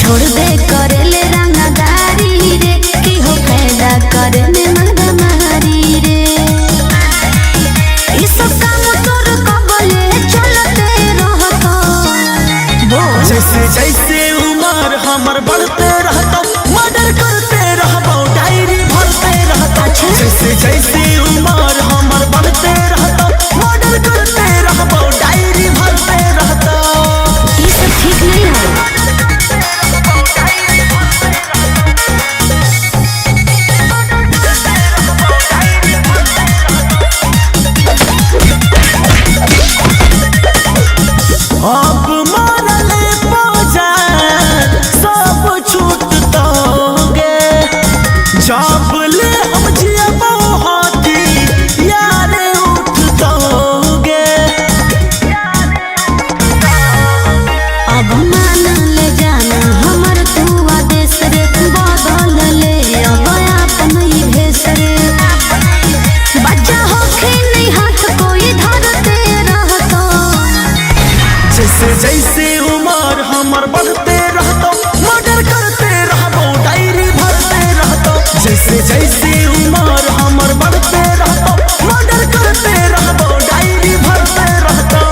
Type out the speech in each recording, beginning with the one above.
छोड़ दे करेले रंगदारी रे की हो फायदा करने मर्दा मारी रे। इस काम तोर कबले चलते रहता जैसे जैसे उम्र हमर बढ़ते रहता मर्डर करते रहबो डायरी भरते रहता। जैसे जैसे उम्र हमर बढ़ते रहता मर्डर करते रहबो डायरी भरते रहता। ये सब ठीक नहीं है। अब मरले बाजार सब छूटतोगे जब ले हम जियबो हाथी यारे उठतोगे। अब मान ले जाना हमर तू आदेश रे बदल ले अब अपन ही भेष रे। बच्चा होखे नहीं हाथ कोई धरते रहता जैसे जैसे उम्र हमर बढ़ते रहता मर्डर करते रहबो डायरी भरते रहता। जैसे जैसे उम्र हमर बढ़ते रहता मर्डर करते रहबो डायरी भरते रहता।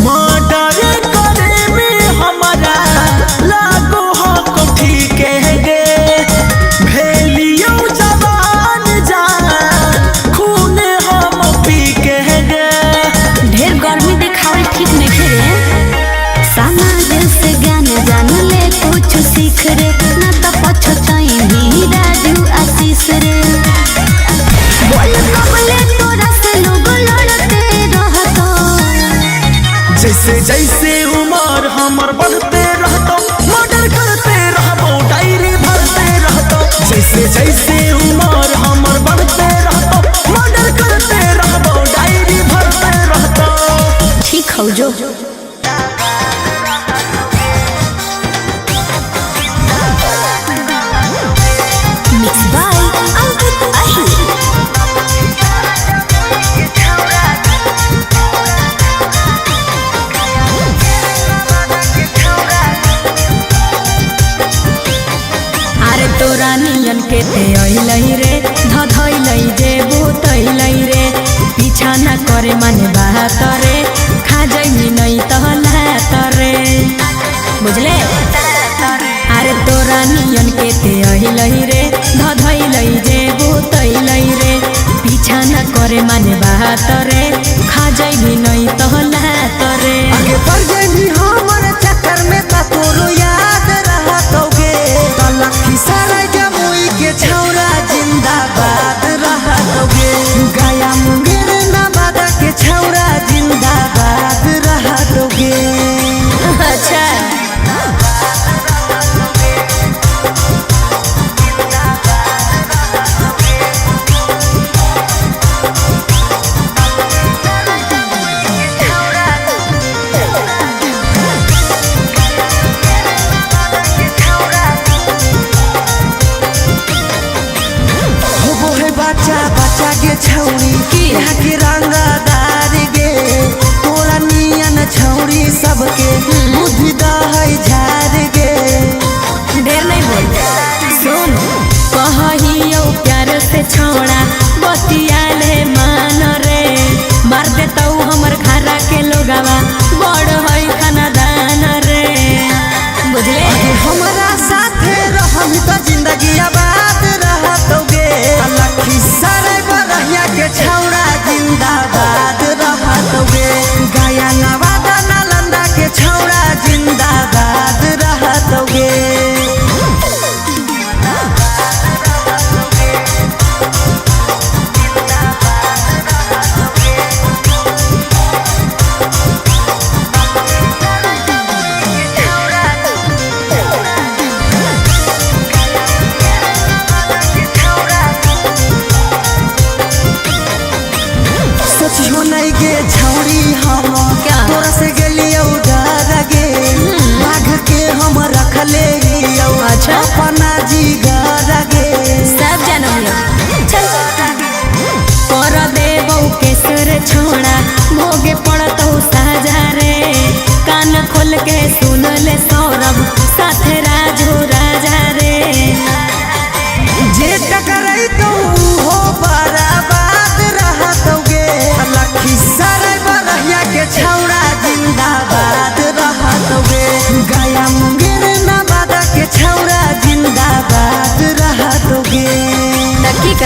मर्डर करे में हमारा लागो हक ठीक है गे भेलियो जवान जान खून हम पी के गे। ढेर गर्मी दिखावल ठीक नहीं रे। समाज से ज्ञान जान ले कुछ सीख रे न तो पछताई भी राजू आशीष रे। बोल कबले तोरा से लोग लड़ते रहता जैसे जैसे उम्र हमर बढ़ते रहता मर्डर करते रहबो डायरी भरते रहता। जैसे जैसे उम्र हमर बढ़ते रहता मर्डर करते रहबो डायरी भरते रहता। ठीक हो जो मिक्स बाय अंकित अहिर। अरे तोरा नियन के ते अइलई रे धधइलई जे भूतइलई रे पीछा न करे माने बात रे खा जाई नहीं तहलात रे बुझले। अरे तोरा नियन के ते अइलई रे धधइलई जे भूतइलई रे पीछा न करे माने बात रे खा जाई नहीं तहलात रे। आगे बढ़ गई हमर चक्कर में ता तोरो याद रहतोगे लखी सारा जमुई के छौरा जिंदाबाद रहतोगे गया मुंगेर नवादा के छौरा जिंदाबाद रहतोगे। अच्छा बच्चा बच्चा के छौरी यहाँ के रंगदार गे तोरा नियन छौरी सबके बुद्धि दहै झार गे। ढेर नहीं बोल सुन कहियो प्यार से छोड़ा बतियाले मान रे मार देता हमर घरा के लोगवा बड़ है खानदान रे बुझले। हमरा साथे रहम तो जिंदगी आबाद रहतोगे लखी सारा बरहिया के छौरा जिंदा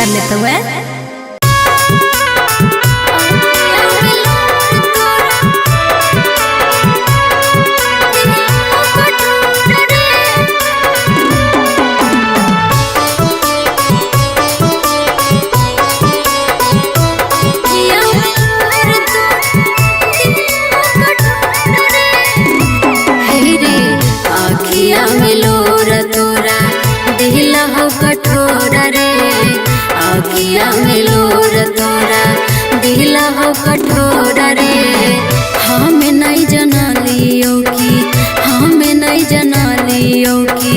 कर लेते हुए। कठोरा रे हमें नहीं जना लियो कि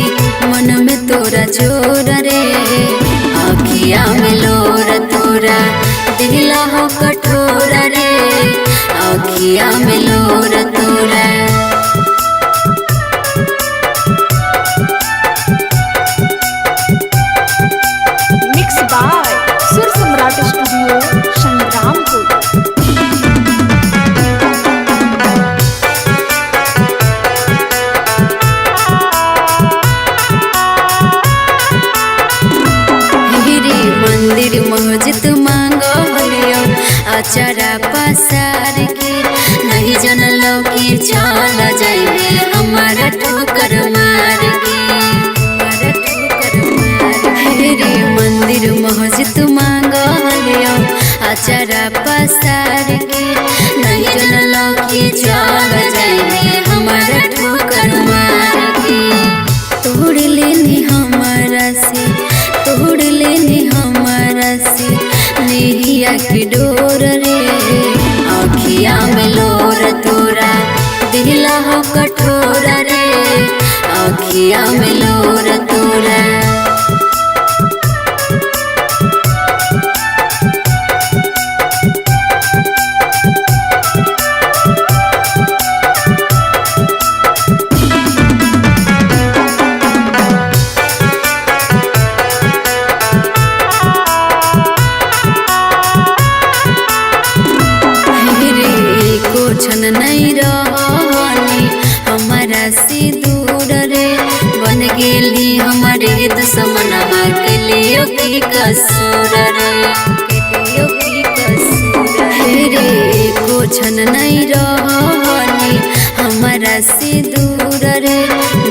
मन में तोरा जोर रे आखिया में लोर तोरा दिला हो कठोरा रे आखिया में लोर तोरा। मिक्स बाय सुर सम्राट स्टूडियो संग्रामपुर। मंदिर मस्जिद मांगो लियो अचारा पसार के नहीं जनलो कि चल जाइबे हमारा ठोकर मार के रे मंदिर मस्जिद मांगो लियो अचारा पसार के नहीं जनलो कि चल जाइबे हमारा ठोकर मार के तोड़ लेनी हमारा से तोड़ लेनी हमारा से नेहिया की डोर रे आखिया में लोर तोरा दिला हो कठोरा रे आखिया में लोर तोरा। छन नहीं रहनी हमारा से दूर रे बन गेली हमारे दुश्मनमा के लिए की कसूर रे को छन नहीं रहनी हमारा से दूर रे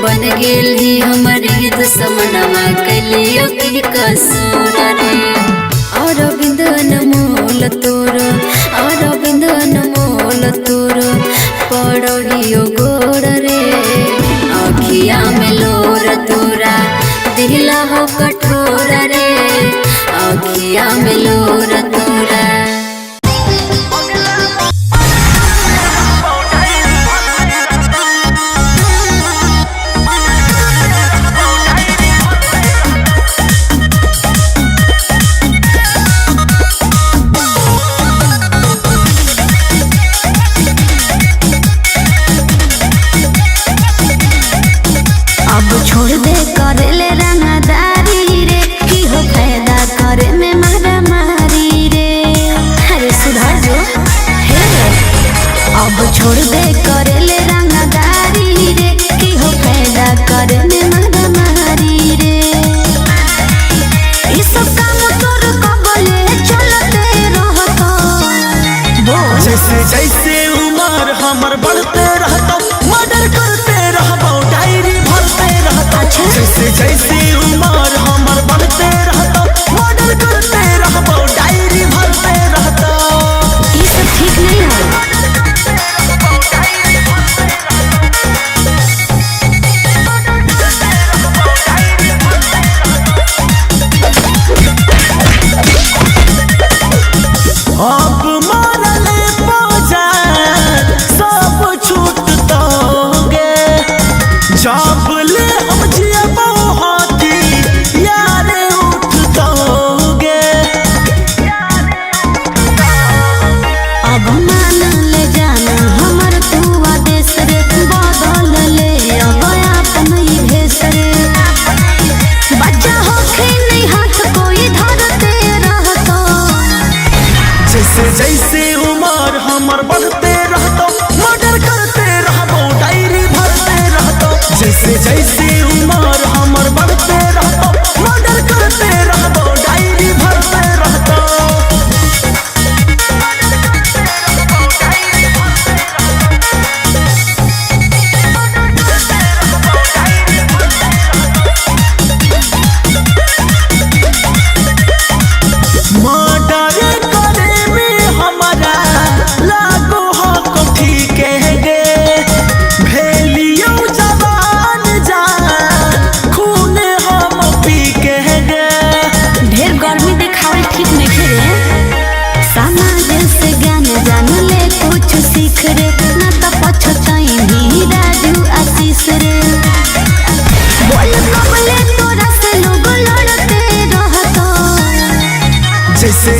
बन गेली हमारे दुश्मनमा के लिए की कसूर रे और बिंदन मोल तोरो और बिंदन मोल तोरो पड़ोहियो गोर रे आखिया में लोर तोरा दिला हो कठोरा रे आखिया में लोर तोरा। छोड़ दे करे ले रंगदारी रे की हो फायदा करे में मारा मारी रे। अरे सुधर जो हे अब छोड़ दे करे ले रंगदारी रे की हो फायदा करे में मारा मारी रे। इस काम तोर कबले चलते रहतो जैसे जैसे उम्र हमर बढ़ते रहतो मर्डर करते रहबो डायरी भरते रहतो जैसे जैसे उम्र हमर बढ़ते रहतो मर्डर करते रहबो डायरी भरते रहतो। ये सब ठीक नहीं है। अब मारले बाजार सब छूट दोगे जब ले हम जियबो हाथी यारे उठ दोगे। अब मान ले जाना हमर तू आदेश रे बदल ले अब अपन ही भेष रे। बच्चा होखे नहीं हाथ कोई धरते रहतो जैसे जैसे उम्र हमर बढ़ते रहतो मर्डर करते रहबो डायरी भरते रहतो जैसे जैसे उम्र हमर बढ़ते रहतो मर्डर करते रहबो डायरी भरते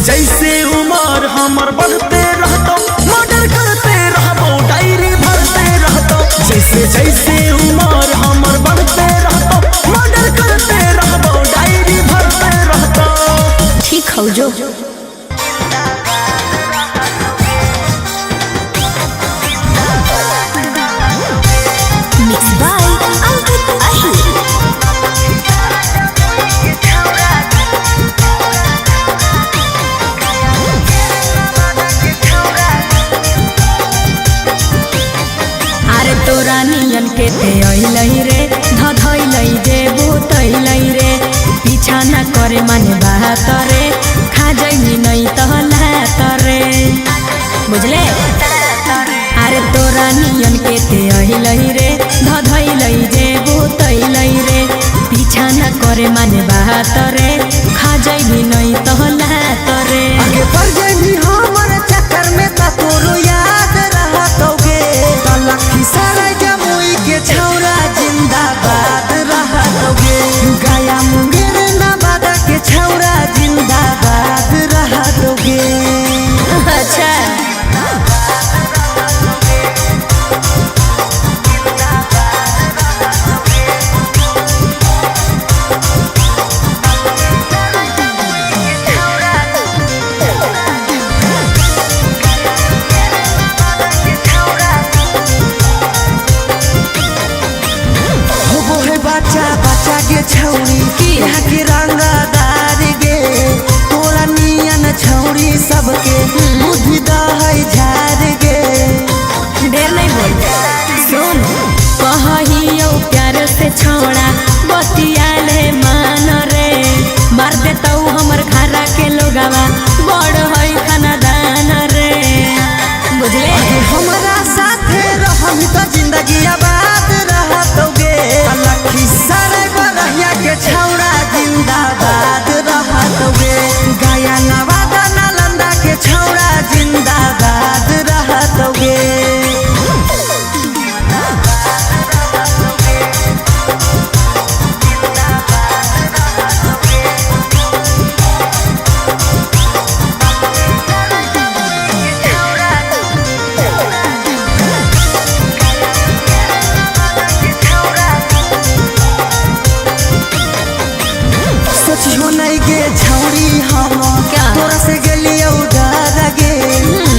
जैसे उम्र हमर बढ़ते रहतो मर्डर करते रहबो डायरी भरते रहतो जैसे जैसे उम्र हमर बढ़ते रहतो मर्डर करते रहबो डायरी भरते रहतो ठीक हो जो मिक्स बाय अंकित अहिर तोरा नियन के ते अइलई रे धधइलई जे भूतइलई रे पीछा न करे माने बात रे खा जइनी नहीं तहलात रे बुझले अरे तोरा नियन के ते अइलई रे धधइलई जे भूतइलई रे पीछा न करे माने बात रे खा जइनी नहीं तहलात रे आगे बढ़ जइनी हमर चक्कर में त तोरो याद रहतोगे तलखी सारा जमुई के छौरा जिंदाबाद रहतोगे गया मुंगेर नवादा के छौरा जिंदाबाद रहतोगे अच्छा बच्चा के छौरी यहाँ के रंगदार गे तोरा नियन छौरी सबके बुद्धि दहै झार गे ढेर नहीं बोल सुन कहियो प्यार से छोड़ा बतियाले मान रे मार देता हमर घरा के लोगवा बड़ है खानदान रे बुझले हमरा साथे रहम तो जिंदगी आबाद रहतोगे लखी सारे बरहिया के छौरा जिंदाबाद रहतोगे गया नवादा नालंदा के छौरा जिंदाबाद रहतोगे सोचियो नहीं गे छौरी हम तोरा से गेलियो डर गे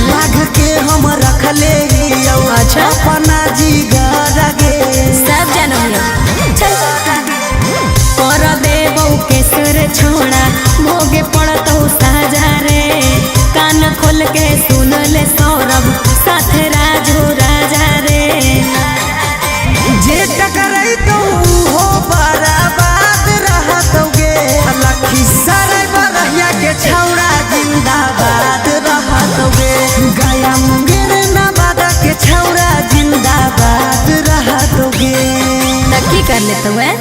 बाघ के हम रखले हियो अच्छा अपना जिगर गे सब जानम चल कर देबो केसर छोड़ा भोगे पड़तो साजा रे कान खोल के सुन ले सौरभ साथे राजू राजा रे जे टकराई तो हो बराबाद रहतोगे लखी सारे बरहिया के छौरा जिंदाबाद रहतोगे गया मुंगेर नवादा के छौरा जिंदाबाद रहतोगे तब की कर लेते हुए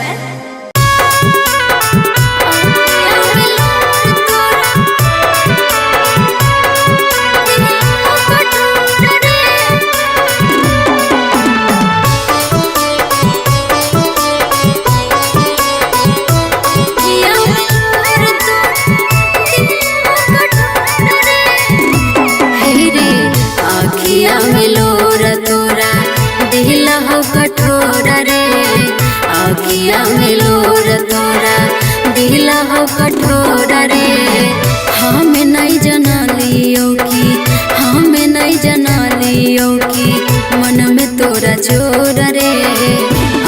कठोर रे हमें नहीं जना लियो कि मन में तोरा जोर रे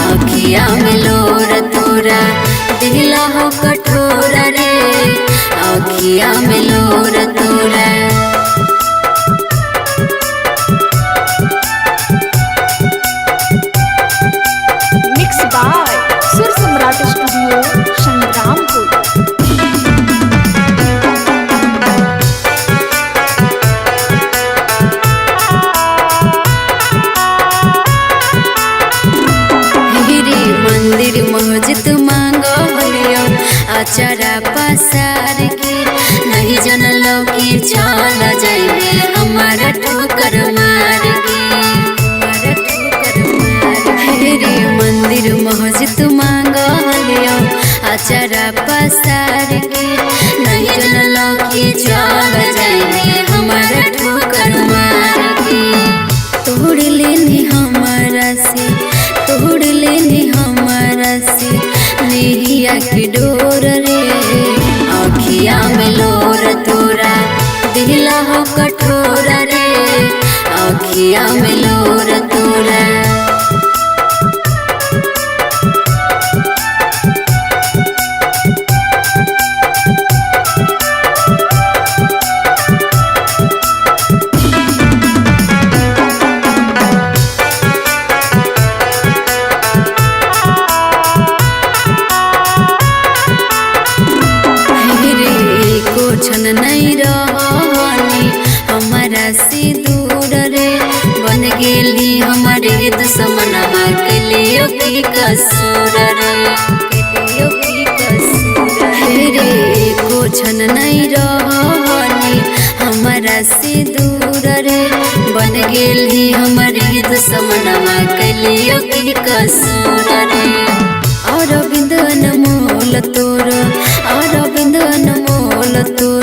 आखिया में लोर तोरा दिला हो कठोर रे आखिया में लोर तोरा मिक्स बाय सुर सम्राट स्टूडियो संग्रामपुर। मस्जिद मांगो लियो अचारा पसार के नहीं जनलो कि चल जाइबे हमारा ठोकर मार के रे मंदिर मस्जिद मांगो लियो अचारा पसार के नहीं जनलो कि चल अखिया में लोर तोरा छन नहीं रहनी हमारा से दूर रे बन गेली हमारे दुश्मनवा के लिए की कसूर रे को छन नहीं रहनी हमारा से दूर रे बन गेली हमारे दुश्मनवा के लिए की कसूर रे और बिंदन मोल तोर और बिंदन मोल तोर